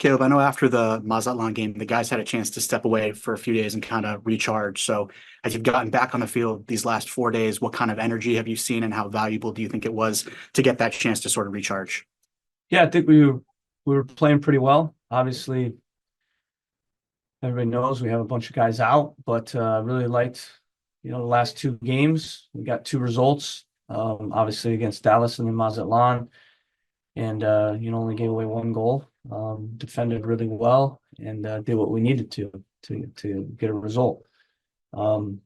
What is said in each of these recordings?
Caleb, I know after the Mazatlan game, the guys had a chance to step away for a few days and kind of recharge. So, as you've gotten back on the field these last 4 days, what kind of energy have you seen, and how valuable do you think it was to get that chance to sort of recharge? Yeah, I think we were playing pretty well. Obviously, everybody knows we have a bunch of guys out, but really liked, the last two games. We got two results, obviously against Dallas and then Mazatlan, and only gave away one goal. Defended really well and did what we needed to get a result. Um,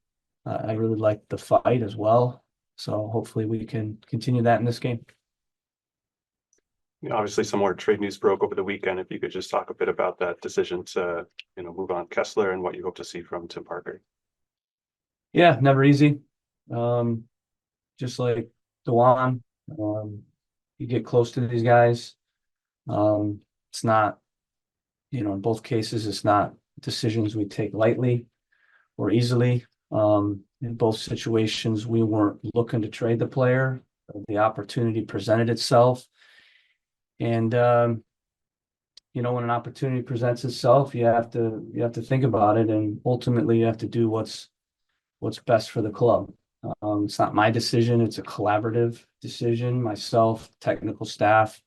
I really liked the fight as well, so hopefully we can continue that in this game. Obviously, some more trade news broke over the weekend. If you could just talk a bit about that decision to, move on Kessler and what you hope to see from Tim Parker. Yeah, never easy. Just like Dewan, you get close to these guys. It's not, in both cases, it's not decisions we take lightly or easily. In both situations, we weren't looking to trade the player. The opportunity presented itself. And when an opportunity presents itself, you have to think about it, and ultimately you have to do what's best for the club. It's not my decision; it's a collaborative decision. Myself, technical staff,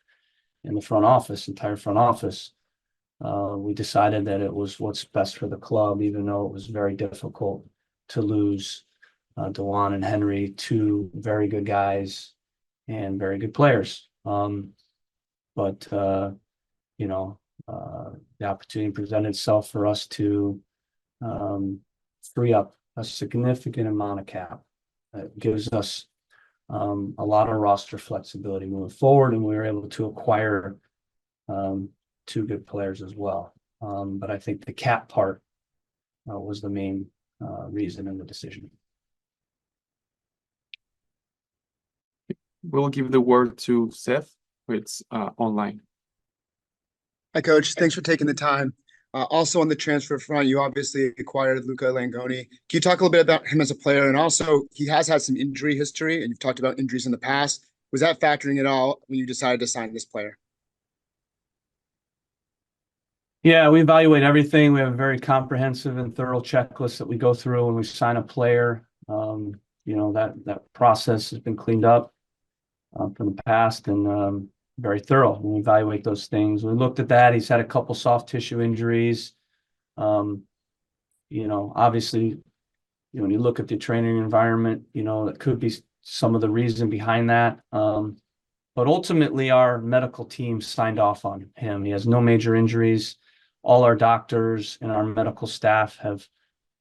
and the entire front office. We decided that it was what's best for the club, even though it was very difficult to lose Dewan and Henry, two very good guys and very good players. But the opportunity presented itself for us to free up a significant amount of cap. It gives us a lot of roster flexibility moving forward, and we were able to acquire two good players as well. But I think the cap part was the main reason in the decision. We'll give the word to Seth, who it's online. Hi, Coach. Thanks for taking the time. Also on the transfer front, you obviously acquired Luca Langoni. Can you talk a little bit about him as a player? And also, he has had some injury history, and you've talked about injuries in the past. Was that factoring at all when you decided to sign this player? Yeah, we evaluate everything. We have a very comprehensive and thorough checklist that we go through when we sign a player. That process has been cleaned up from the past, and very thorough when we evaluate those things. We looked at that. He's had a couple soft tissue injuries. Obviously, when you look at the training environment, that could be some of the reason behind that. But ultimately, our medical team signed off on him. He has no major injuries. All our doctors and our medical staff have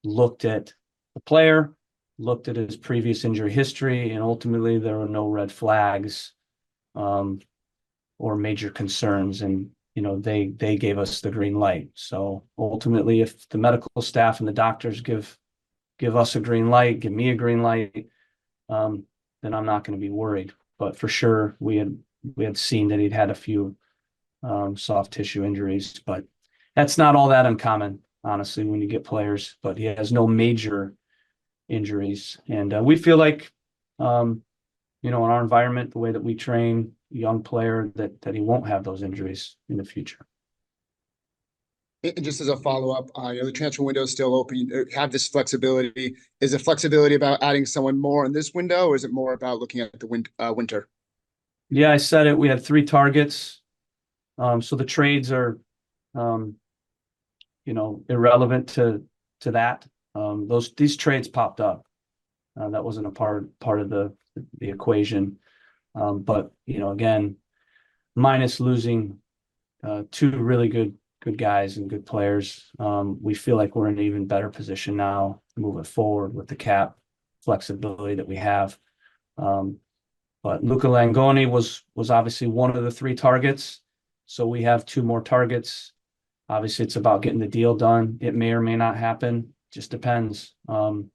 looked at the player, looked at his previous injury history, and ultimately there were no red flags or major concerns. And they gave us the green light. So ultimately, if the medical staff and the doctors give us a green light, give me a green light, then I'm not going to be worried. But for sure, we had seen that he'd had a few soft tissue injuries, but that's not all that uncommon, honestly, when you get players. But he has no major injuries, and we feel like, in our environment, the way that we train a young player, that he won't have those injuries in the future. And just as a follow-up, the transfer window is still open. You have this flexibility. Is the flexibility about adding someone more in this window, or is it more about looking at the winter? Yeah, I said it. We had three targets. So the trades are, irrelevant to that. These trades popped up. That wasn't a part of the equation. But again, minus losing two really good guys and good players, we feel like we're in an even better position now moving forward with the cap flexibility that we have. But Luca Langoni was obviously one of the three targets. So we have two more targets. Obviously, it's about getting the deal done. It may or may not happen. Just depends. And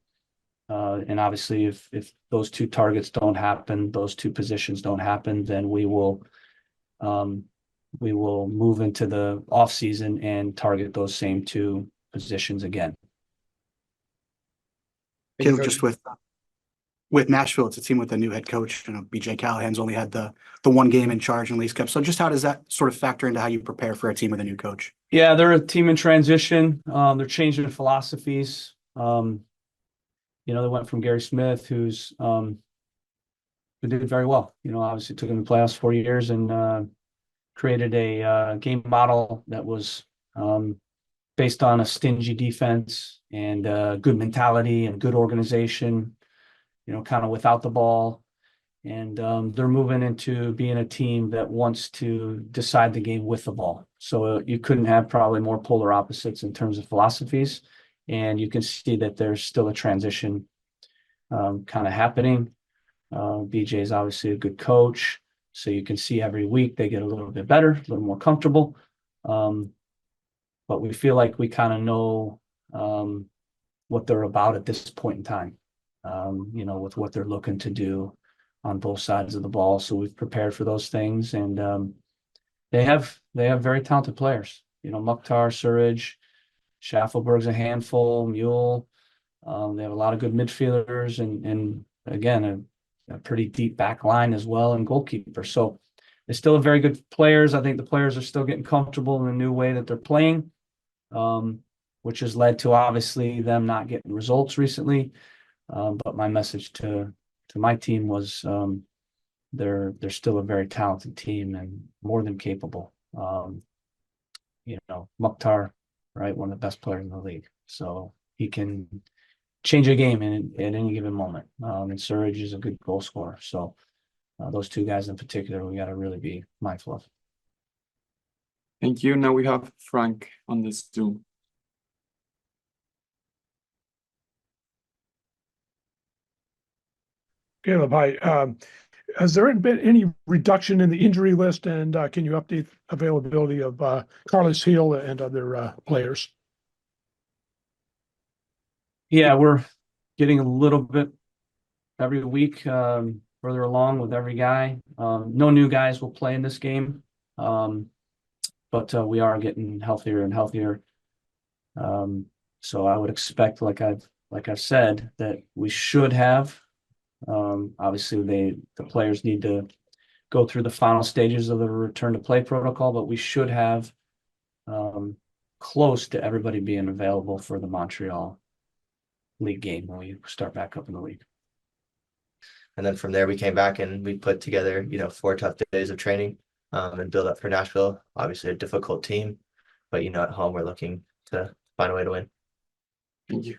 obviously, if those two targets don't happen, those two positions don't happen, then we will move into the off season and target those same two positions again. Caleb, just with with Nashville, it's a team with a new head coach. BJ Callahan's only had the one game in charge in Leagues Cup. So just how does that sort of factor into how you prepare for a team with a new coach? Yeah, they're a team in transition. They're changing philosophies. They went from Gary Smith, who did very well. Obviously took him to playoffs 4 years and created a game model that was based on a stingy defense and good mentality and good organization, kind of without the ball. And they're moving into being a team that wants to decide the game with the ball. So you couldn't have probably more polar opposites in terms of philosophies. And you can see that there's still a transition kind of happening. BJ is obviously a good coach. So you can see every week they get a little bit better, a little more comfortable. But we feel like we kind of know what they're about at this point in time, with what they're looking to do on both sides of the ball. So we've prepared for those things, and they have very talented players. Mukhtar, Surridge, Schaffelberg's a handful, Mule. They have a lot of good midfielders and again, a pretty deep back line as well, and goalkeeper. So they still have very good players. I think the players are still getting comfortable in the new way that they're playing, which has led to obviously them not getting results recently. But my message to my team was they're still a very talented team and more than capable. Mukhtar, right, one of the best players in the league, so he can change a game at any given moment. And Surridge is a good goal scorer. So those two guys in particular, we got to really be mindful of. Thank you. Now we have Frank on this Zoom. Caleb, hi. Has there been any reduction in the injury list, and can you update availability of Carlos Hill and other players? Yeah, we're getting a little bit every week further along with every guy. No new guys will play in this game, but we are getting healthier and healthier. So I would expect, like I've said, that we should have. Obviously, the players need to go through the final stages of the return to play protocol, but we should have close to everybody being available for the Montreal league game when we start back up in the league. And then from there, we came back and we put together, 4 tough days of training and build up for Nashville. Obviously, a difficult team, but at home we're looking to find a way to win. Thank you.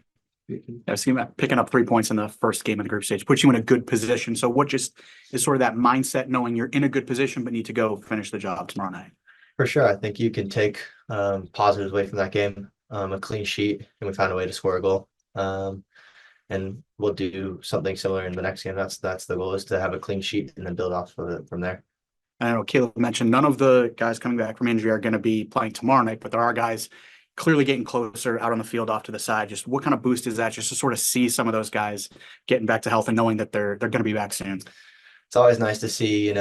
I've seen that picking up 3 points in the first game of the group stage puts you in a good position. So what just is sort of that mindset, knowing you're in a good position but need to go finish the job tomorrow night? For sure, I think you can take positives away from that game. A clean sheet, and we found a way to score a goal. And we'll do something similar in the next game. That's the goal, is to have a clean sheet and then build off of it from there. I know Caleb mentioned none of the guys coming back from injury are going to be playing tomorrow night, but there are guys clearly getting closer out on the field off to the side. Just what kind of boost is that, just to sort of see some of those guys getting back to health and knowing that they're going to be back soon? It's always nice to see,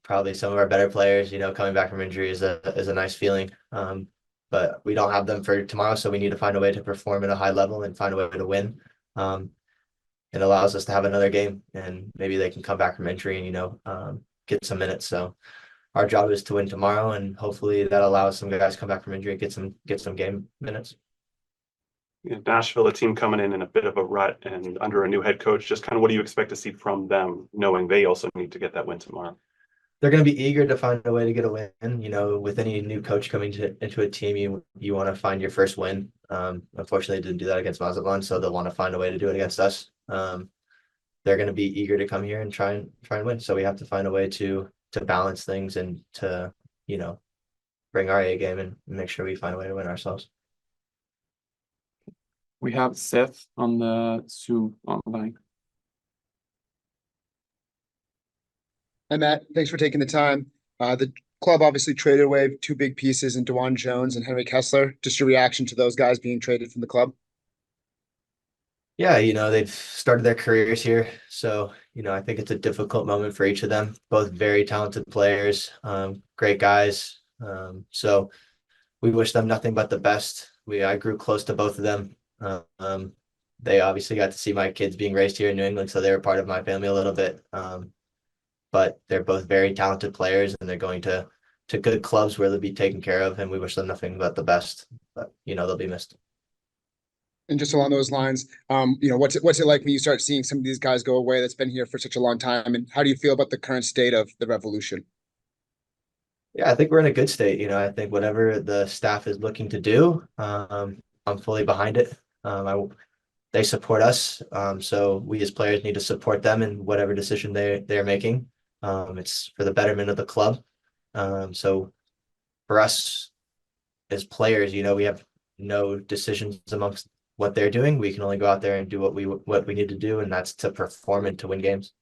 probably some of our better players, coming back from injury is a nice feeling. But we don't have them for tomorrow, so we need to find a way to perform at a high level and find a way to win. It allows us to have another game, and maybe they can come back from injury and, get some minutes. So our job is to win tomorrow, and hopefully that allows some guys come back from injury and get some game minutes. Nashville, a team coming in a bit of a rut and under a new head coach, just kind of what do you expect to see from them, knowing they also need to get that win tomorrow? They're going to be eager to find a way to get a win. With any new coach coming into a team, you want to find your first win. Unfortunately, didn't do that against Mazatlan, so they'll want to find a way to do it against us. They're going to be eager to come here and try and win. So we have to find a way to balance things and to bring our A game and make sure we find a way to win ourselves. We have Seth on the Zoom online. Hi, Matt. Thanks for taking the time. The club obviously traded away 2 big pieces in DeJuan Jones and Henry Kessler. Just your reaction to those guys being traded from the club? Yeah, they've started their careers here. So, I think it's a difficult moment for each of them. Both very talented players, great guys. So we wish them nothing but the best. I grew close to both of them. they obviously got to see my kids being raised here in New England, so they were part of my family a little bit. But they're both very talented players, and they're going to good clubs where they'll be taken care of, and we wish them nothing but the best. But they'll be missed. And just along those lines, what's it like when you start seeing some of these guys go away that's been here for such a long time? And how do you feel about the current state of the Revolution? Yeah, I think we're in a good state. I think whatever the staff is looking to do, I'm fully behind it. They support us, so we as players need to support them in whatever decision they're making. It's for the betterment of the club. So for us as players, we have no decisions amongst what they're doing. We can only go out there and do what we need to do, and that's to perform and to win games.